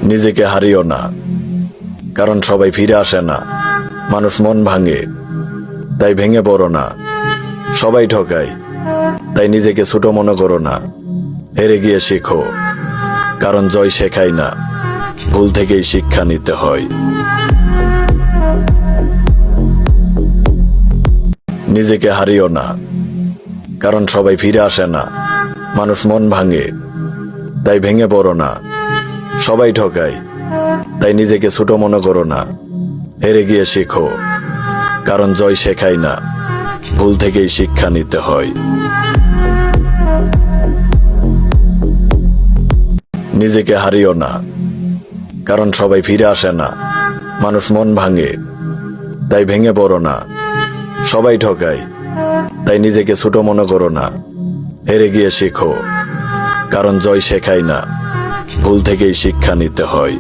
নিজেকে হারিও না, কারণ সবাই ফিরে আসে না। মানুষ মন ভাঙে, তাই ভেঙে পড়ো না। সবাই ঠকায়, তাই নিজেকে ছোট মনে করো না। হেরে গিয়ে শেখো, কারণ জয় শেখায় না, ভুল থেকেই শিক্ষা নিতে হয়। নিজেকে হারিও না, কারণ সবাই ফিরে আসে না। মানুষ মন ভাঙে, তাই ভেঙে পড়ো না। সবাই ঠকায়, তাই নিজেকে ছোট মনে করো না। হেরে গিয়ে শেখো, কারণ জয় শেখায় না, ভুল থেকেই শিক্ষা নিতে হয়। নিজেকে হারিও না, কারণ সবাই ফিরে আসে না। মানুষ মন ভাঙে, তাই ভেঙে পড়ো না। সবাই ঠকায়, তাই নিজেকে ছোট মনে করো না। হেরে গিয়ে শেখো, কারণ জয় শেখায় না, ভুল থেকেই শিক্ষা নিতে হয়।